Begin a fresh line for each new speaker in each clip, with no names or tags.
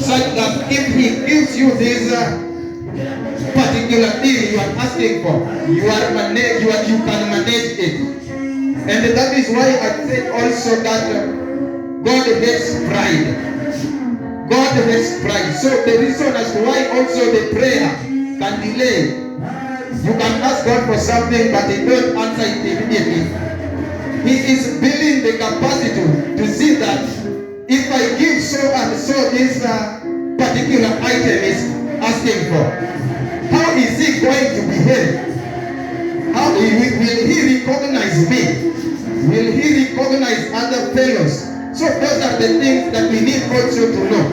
such that if he gives you this particular thing you are asking for, you can manage it. And that is why I said also that God hates pride. God hates pride. So the reason as to why also the prayer can delay. You can ask God for something, but He don't answer it immediately. He is building the capacity to see that if I give so and so this particular item is asking for, how is he going to behave? How will he recognize me? Will he recognize other fellows? So those are the things that we need also to know.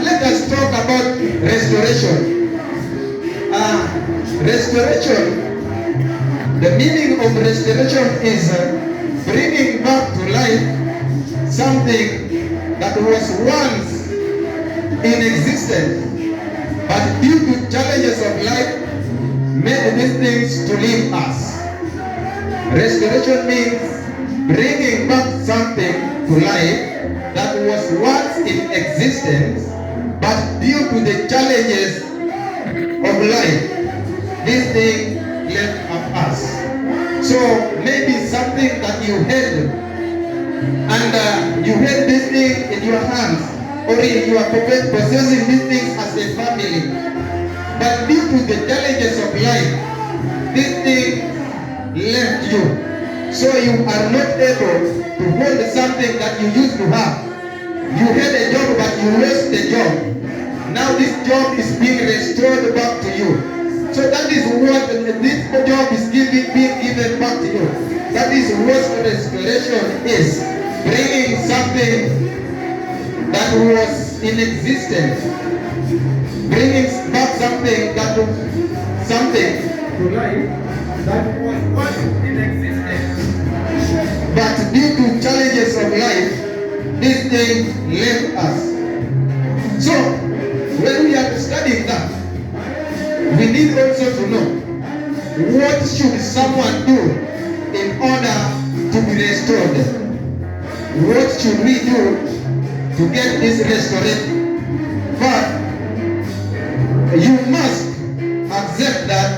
Let us talk about restoration. Restoration. The meaning of restoration is bringing back to life something that was once in existence, but due to challenges of life, made these things to leave us. Restoration means bringing back something to life that was once in existence, but due to the challenges of life, this thing left of us. So maybe something that you had, and you had this thing in your hands, or you are possessing these things as a family, but due to the challenges of life, this thing left you. So you are not able to hold something that you used to have. You had a job, but you lost the job. Now this job is being restored back to you. So that is what this job is being given back to you. That is what restoration is. Bringing something that was in existence. Bringing back something to life that was once in existence. But due to challenges of life, this thing left us. So when we are studying that, we need also to know what should someone do in order to be restored. What should we do to get this restoration? But you must accept that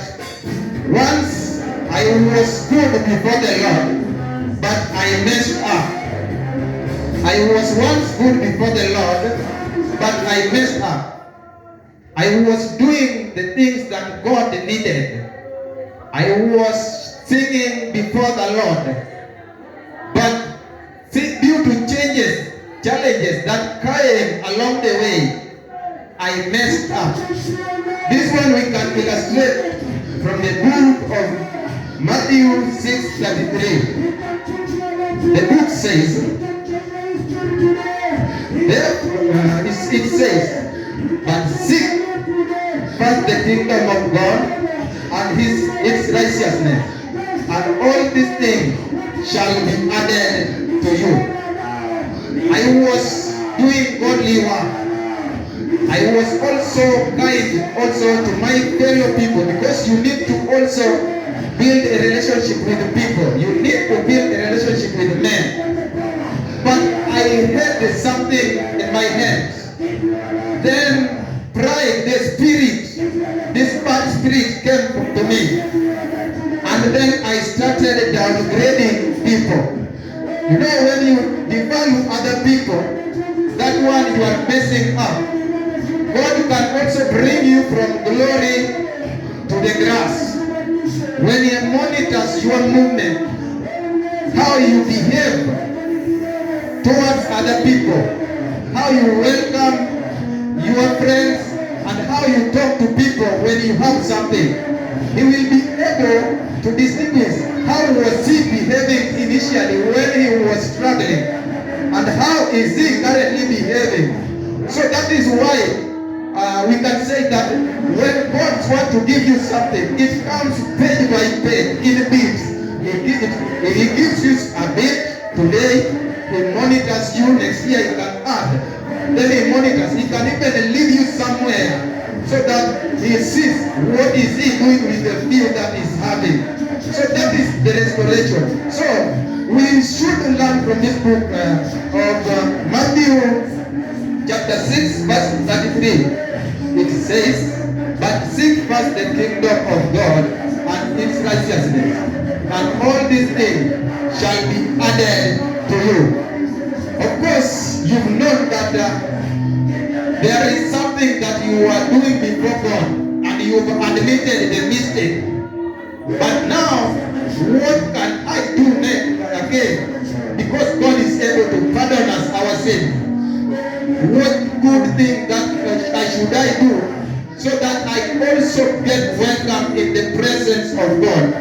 once I was good before the Lord, but I messed up. I was once good before the Lord, but I messed up. I was doing the things that God needed. I was singing before the Lord. But due to challenges that came along the way, I messed up. This one we can illustrate from the book of Matthew 6:33. The book says, it says, but seek first the kingdom of God and its righteousness, and all these things shall be added to you. I was doing godly work. I was also kind also to my fellow people, because you need to also build a relationship with people. You need to build a relationship with men. But I had something in my hands. Then pride, this bad spirit came to me. And then I started downgrading people. You know, when you devalue other people, that one you are messing up. God can also bring you from glory to the grass. When He monitors your movement, how you behave towards other people, how you welcome your friends, and how you talk to people when you have something, He will be able to distinguish how was he behaving initially when he was struggling, and how is he currently behaving. So that is why we can say that when God wants to give you something, it comes page by page in bits. He gives you a bit today, He monitors you, next year you can add. Then He monitors, He can even leave you somewhere so that He sees what is He doing with the field that He's having. So that is the restoration. So we should learn from this book of Matthew chapter 6, verse 33, it says, but seek first the kingdom of God and its righteousness, and all these things shall be added to you. Of course, you've known that there is something that you are doing before God, and you've admitted the mistake. But now, what can I do next again? Because God is able to pardon us our sin. What good thing that should I do so that I also get welcome in the presence of God?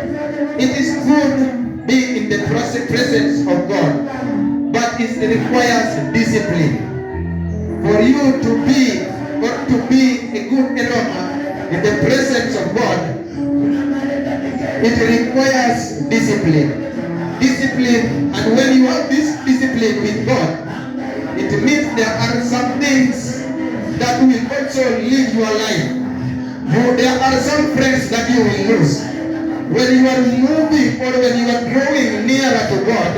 It is good being in the presence of God, but it requires discipline. For you to be a good aroma in the presence of God, it requires discipline. Discipline, and when you have this discipline with God, it means there are some things that will also live your life. There are some friends that you will lose. When you are moving or when you are growing nearer to God,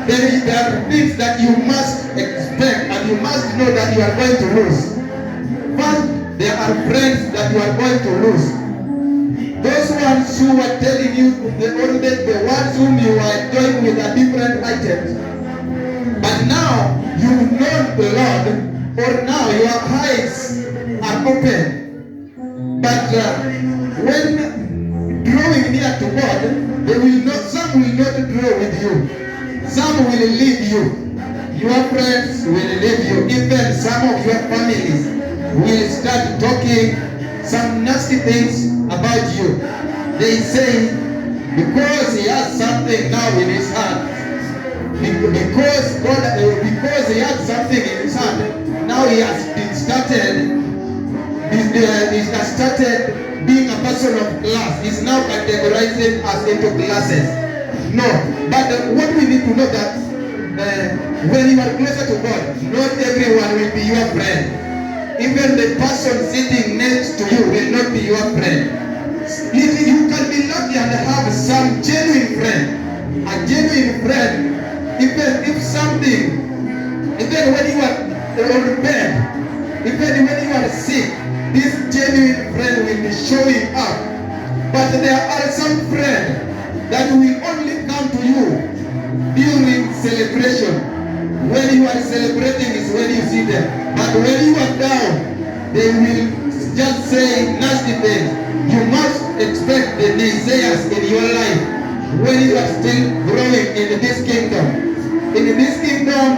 then there are things that you must expect and you must know that you are going to lose. First, there are friends that you are going to lose. Those ones who are telling you, the ones whom you are doing with a different items. But now you know the Lord, or now your eyes are open. But when drawing near to God, some will not draw with you. Some will leave you. Your friends will leave you. Even some of your families will start talking some nasty things about you. They say, because he has something now in his hand, because he has something in his hand, now he has started being a person of class. He's now categorizing us into classes. No, but what we need to know that when you are closer to God, not everyone will be your friend. Even the person sitting next to you will not be your friend. If you can be lucky and have some genuine friend, a genuine friend, even when you are on bed, even when you are sick, this genuine friend will be showing up. But there are some friends that will only come to you during celebration. When you are celebrating is when you see them. But when you are down, they will just say nasty things. You must expect the naysayers in your life when you are still growing in this kingdom. In this kingdom,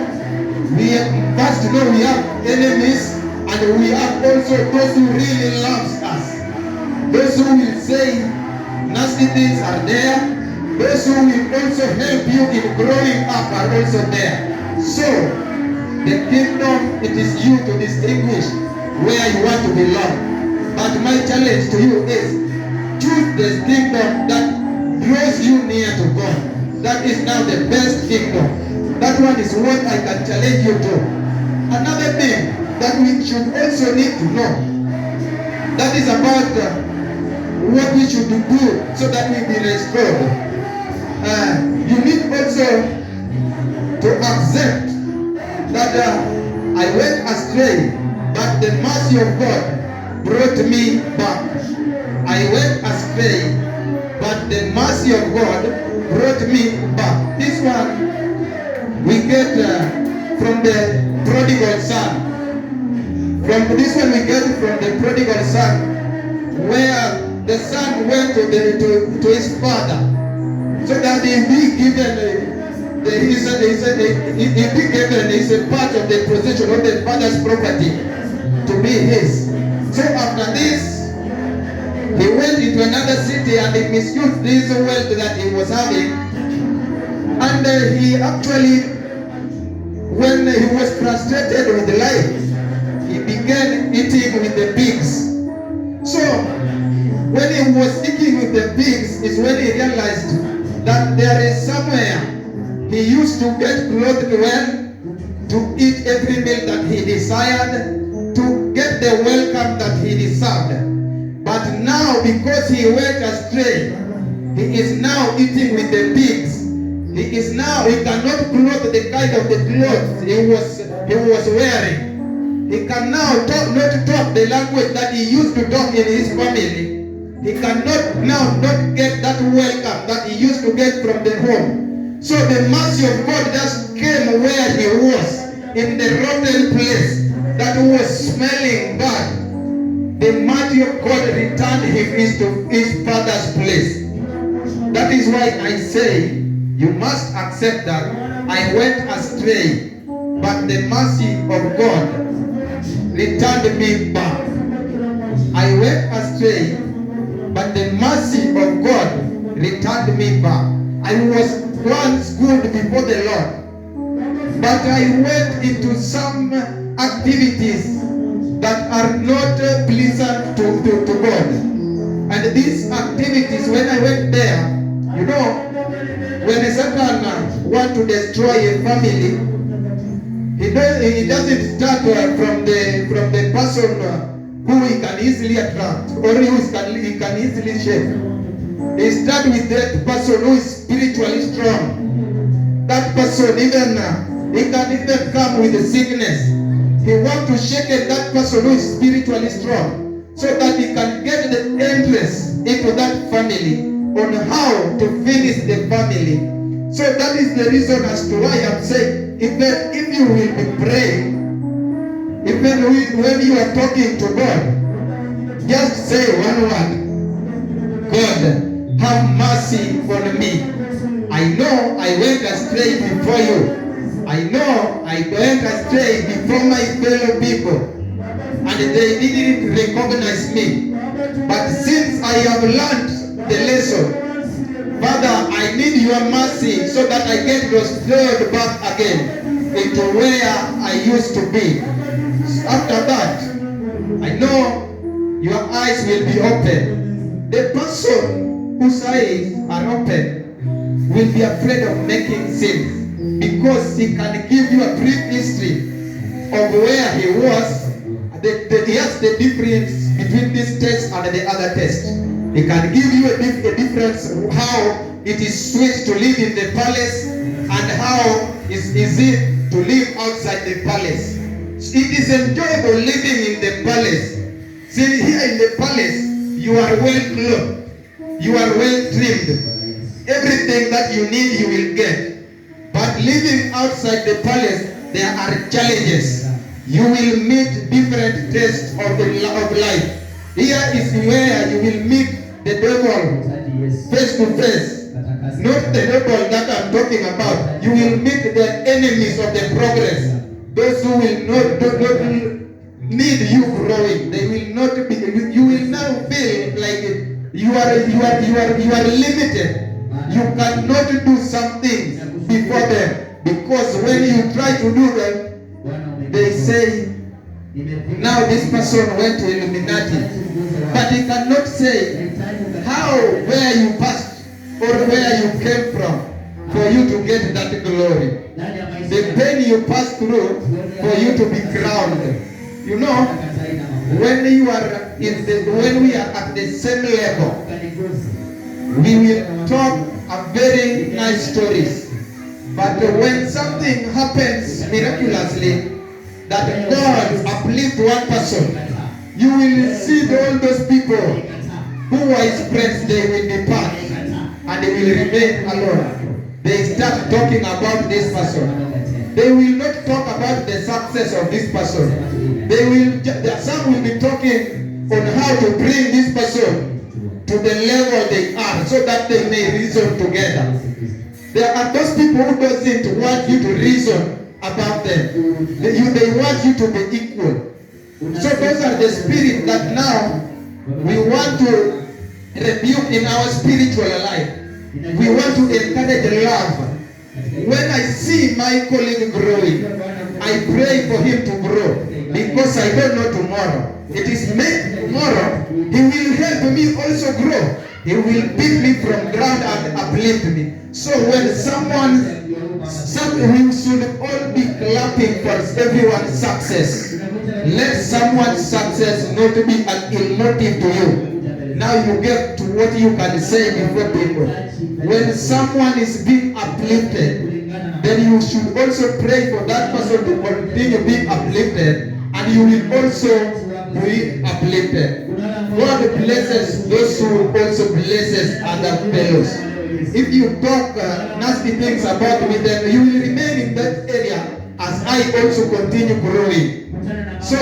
we must know we have enemies, and we have also those who really loves us. Those who will say nasty things are there. Those who will also help you in growing up are also there. So, the kingdom, it is you to distinguish where you want to belong. But my challenge to you is, choose the kingdom that draws you near to God. That is now the best kingdom. That one is what I can challenge you to. Another thing that we should also need to know, that is about what we should do so that we be restored. You need also to accept that I went astray, but the mercy of God brought me back. I went astray, but the mercy of God brought me back. This one we get from the prodigal son. From this one we get from the prodigal son, where the son went to his father, so that he be given is a part of the possession of the father's property to be his. So after this, he went into another city and he misused this wealth that he was having. And he actually, when he was frustrated with life, he began eating with the pigs. So when he was eating with the pigs is when he realized that there is somewhere he used to get clothed well, to eat every meal that he desired, to get the welcome that he deserved. But now, because he went astray, he is now eating with the pigs. He cannot clothe the kind of the clothes he was wearing. He can now not talk the language that he used to talk in his family. He cannot now not get that welcome that he used to get from the home. So the mercy of God just came where he was, in the rotten place that was smelling bad. The mercy of God returned him into his father's place. That is why I say, you must accept that I went astray, but the mercy of God returned me back. I went astray, but the mercy of God returned me back. I was once good before the Lord, but I went into some activities that are not pleasant to God. And these activities, when I went there, you know, when Satan wants to destroy a family, he doesn't start from the person who he can easily attract or he can easily shake. He starts with that person who is spiritually strong. That person even he can even come with a sickness. He wants to shake that person who is spiritually strong, so that he can get the interest into that family on how to finish the family. So that is the reason as to why I'm saying, even if you will be praying, even when you are talking to God, just say one word: God, have mercy on me. I know I went astray before you. I know I went astray before my fellow people, and they didn't recognize me. But since I have learned the lesson, Father, I need your mercy so that I get restored back again into where I used to be. After that, I know your eyes will be open. The person whose eyes are open will be afraid of making sins, because he can give you a brief history of where he was. He has the difference between this test and the other test. He can give you a difference how it is sweet to live in the palace and how is it to live outside the palace. It is enjoyable living in the palace. See, here in the palace, you are well clothed, you are well trimmed. Everything that you need, you will get. But living outside the palace, there are challenges. You will meet different tests of life. Here is where you will meet the devil face to face. Not the devil that I'm talking about. You will meet the enemies of the progress. Those who will not need you growing. They will not be. You will now feel like you are limited. You cannot do something before them, because when you try to do them, they say, now this person went to Illuminati. But he cannot say how, where you passed or where you came from for you to get that glory. The pain you passed through for you to be crowned. You know, when we are at the same level, we will talk a very nice stories. But when something happens miraculously, that God uplifts one person, you will see all those people who were his friends, they will depart and they will remain alone. They start talking about this person. They will not talk about the success of this person. Some will be talking on how to bring this person to the level they are, so that they may reason together. There are those people who doesn't want you to reason about them. They want you to be equal. So those are the spirits that now we want to rebuke in our spiritual life. We want to encourage love. When I see my colleague growing, I pray for him to grow, because I don't know tomorrow. It is made tomorrow. He will help me also grow. He will pick me from ground and uplift me. So when we should all be clapping for everyone's success. Let someone's success not be an ill motive to you. Now you get to what you can say before people. When someone is being uplifted, then you should also pray for that person to continue being uplifted, and and you will also be uplifted. God blesses those who also blesses other fellows. If you talk nasty things about me, then you will remain in that area as I also continue growing. So,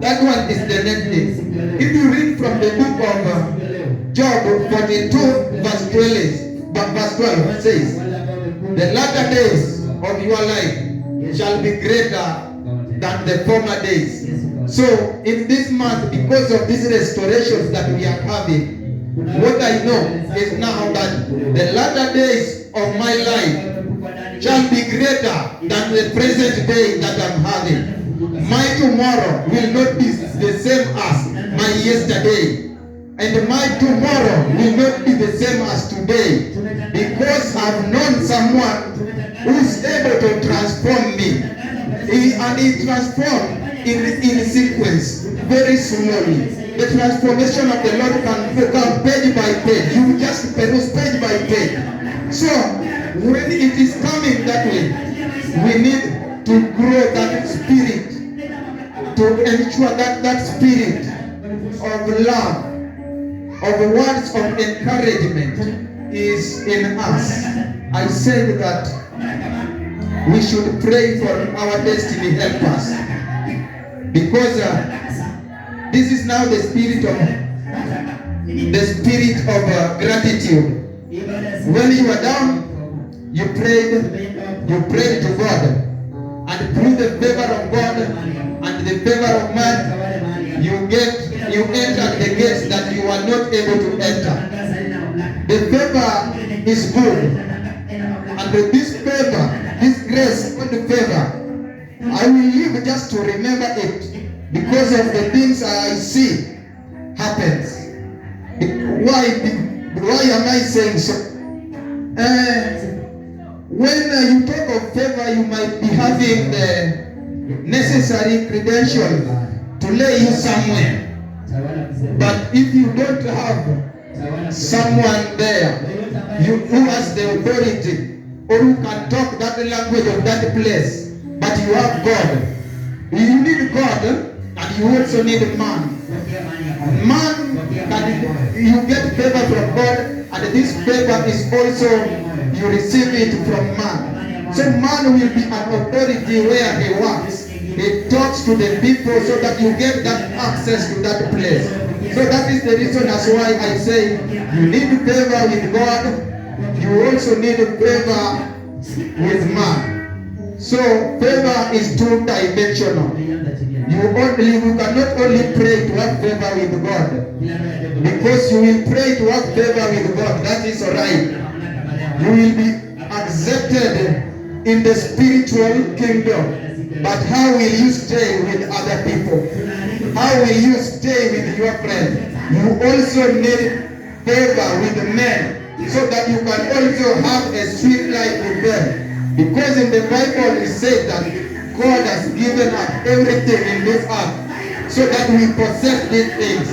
that one is the next thing. If you read from the book of Job 42 verse 12, it says, the latter days of your life shall be greater than the former days. So, in this month, because of these restorations that we are having, what I know is now that the latter days of my life shall be greater than the present day that I'm having. My tomorrow will not be the same as my yesterday. And my tomorrow will not be the same as today. Because I've known someone who is able to transform me. And he transformed in sequence, very slowly. The transformation of the Lord can become page by page. You just peruse page by page. So, when it is coming that way, we need to grow that spirit, to ensure that that spirit of love, of words of encouragement is in us. I said that we should pray for our destiny helpers, because this is now the spirit of gratitude. When you are down, you prayed to God, and through the favor of God and the favor of man, you entered the gates that you are not able to enter. The favor is good, and with this favor, this grace and favor, I will live just to remember it, because of the things I see happens. Why am I saying so? When you talk of favor, you might be having the necessary credentials to lay you somewhere. But if you don't have someone there who has the authority, or who can talk that language of that place, but you have God. You need God, and you also need man. You get favor from God, and this favor is also, you receive it from man. So man will be an authority where he works. He talks to the people so that you get that access to that place. So that is the reason as why I say you need favor with God. You also need favor with man. So favor is two-dimensional. You cannot only pray to have favor with God, because you will pray to have favor with God. That is alright. You will be accepted in the spiritual kingdom. But how will you stay with other people? How will you stay with your friends? You also need favor with men, so that you can also have a sweet life with them. Because in the Bible it says that God has given us everything in this earth, so that we possess these things.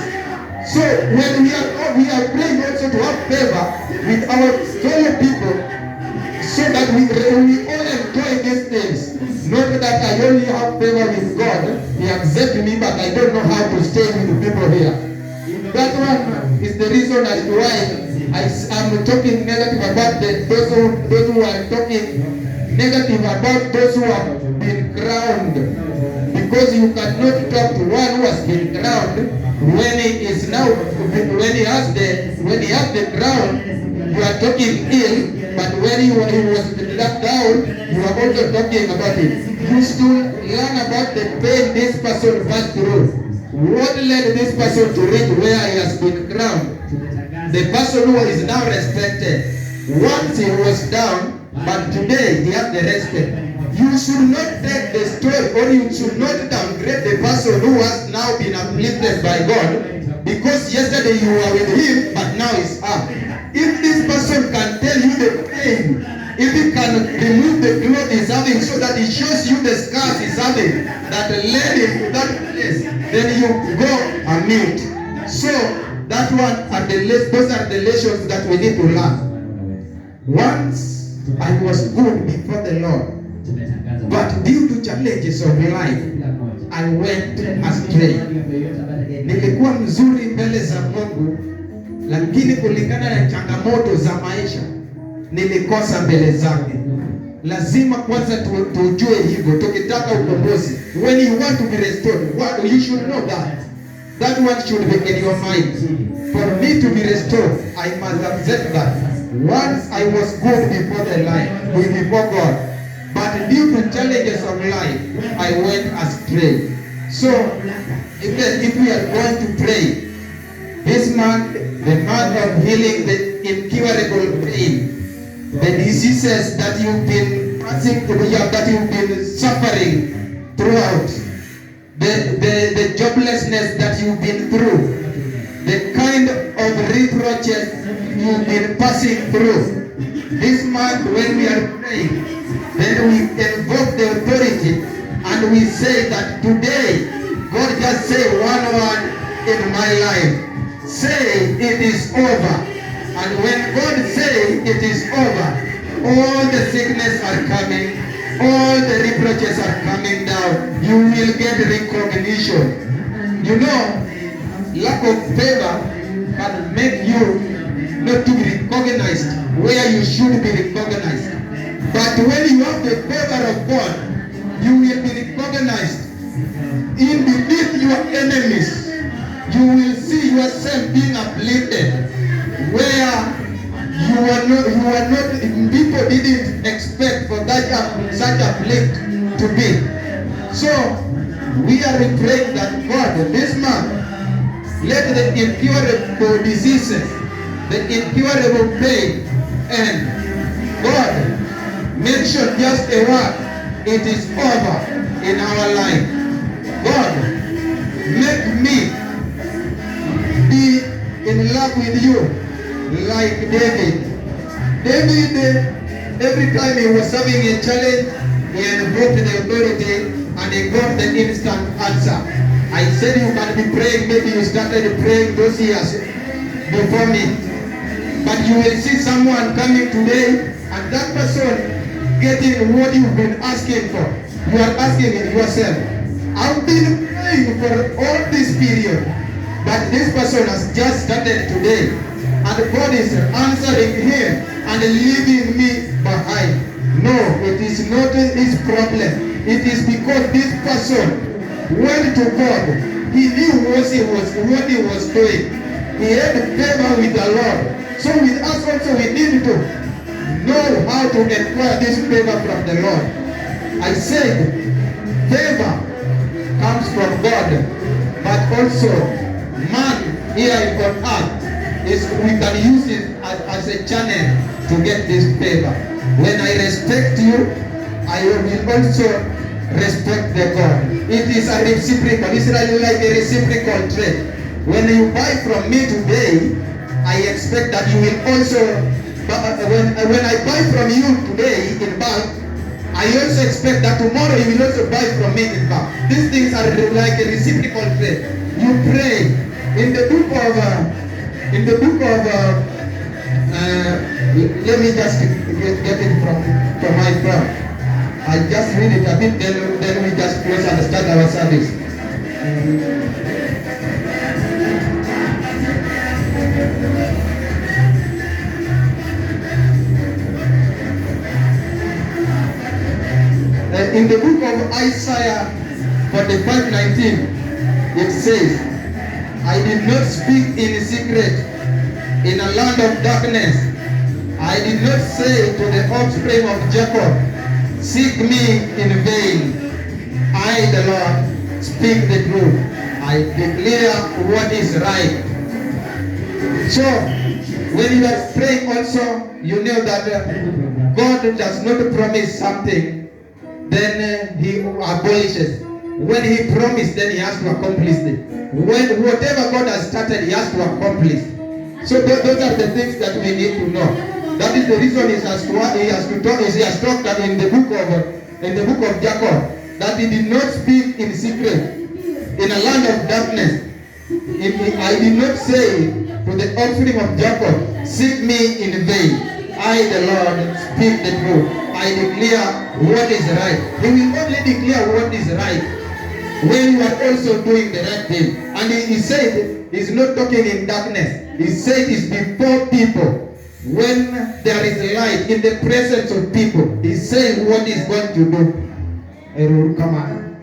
So when we are praying also to have favor with our fellow people, so that we all enjoy these things. Not that I only have favor with God, He accepts me, but I don't know how to stay with the people here. That one is the reason as to why I'm talking negative about those who are talking negative about those who have been crowned. Because you cannot talk to one who has been crowned when he has the crown. You are talking ill, but when he was left down, you are also talking about it. You should learn about the pain this person passed through. What led this person to reach where he has been crowned? The person who is now respected. Once he was down, but today he has the respect. You should not take the story, or you should not downgrade the person who has now been uplifted by God, because yesterday you were with him, but now he's up. If this person can tell you the pain, if he can remove the clothes he's having so that he shows you the scars he's having that led him to that place, then you go and mute. So that one are those are the lessons that we need to learn. Once I was good before the Lord, but due to challenges of life, I went astray. Nilikuwa mzuri mbele za Mungu, lakini kulingana na changamoto za maisha nilikosa mbele zake. Lazima kwanza tujue hivyo tukitaka ukombozi. When you want to be restored, you should know that one should be in your mind. For me to be restored, I must accept that once I was good before before God, but due to challenges of life, I went astray. So, if we are going to pray, this month, the month of healing the incurable pain, the diseases that you've been passing through, that you've been suffering throughout, the joblessness that you've been through, the kind of reproaches you've been passing through. This month when we are praying, then we invoke the authority and we say that today, God just say one word in my life. Say it is over. And when God say it is over, all the sickness are coming, all the reproaches are coming down. You will get recognition. You know, lack of favor can make you not to be recognized where you should be recognized. But when you have the favor of God, you will be recognized. In beneath your enemies, you will see yourself being uplifted. Where you are not, people didn't expect for such a place to be. So we are praying that God, this month, let the incurable diseases, the incurable pain, and God, mention just a word, it is over in our life. God, make me be in love with you. Like David, every time he was having a challenge, he invoked the authority and he got the instant answer. I said you can be praying, maybe you started praying those years before me. But you will see someone coming today and that person getting what you've been asking for. You are asking it yourself. I've been praying for all this period, but this person has just started today. And God is answering him and leaving me behind. No, it is not his problem. It is because this person went to God. He knew what he was doing. He had favor with the Lord. So with us also we need to know how to acquire this favor from the Lord. I said, favor comes from God, but also man here on earth, we can use it as a channel to get this favor. When I respect you, I will also respect the God. It is a reciprocal. It's like a reciprocal trade. When you buy from me today, I expect that you will also, when I buy from you today in bulk, I also expect that tomorrow you will also buy from me in bulk. These things are like a reciprocal trade. You pray in the book of let me just get it from my phone. I just read it a bit, then we just close and start our service. In the book of Isaiah 45:19, it says, I did not speak in secret in a land of darkness. I did not say to the offspring of Jacob, seek me in vain. I, the Lord, speak the truth. I declare what is right. So, when you are praying also, you know that God does not promise something, then he abolishes. When he promised, then he has to accomplish it. When whatever God has started, he has to accomplish. So those are the things that we need to know. That is the reason he has talked that in the book of Jacob, that he did not speak in secret in a land of darkness. I did not say to the offspring of Jacob, seek me in vain. I, the Lord, speak the truth. I declare what is right. He will only declare what is right. when you are also doing the right thing. And he said he's not talking in darkness. He said it's before people. When there is light in the presence of people, he's saying what he's going to do. Come on.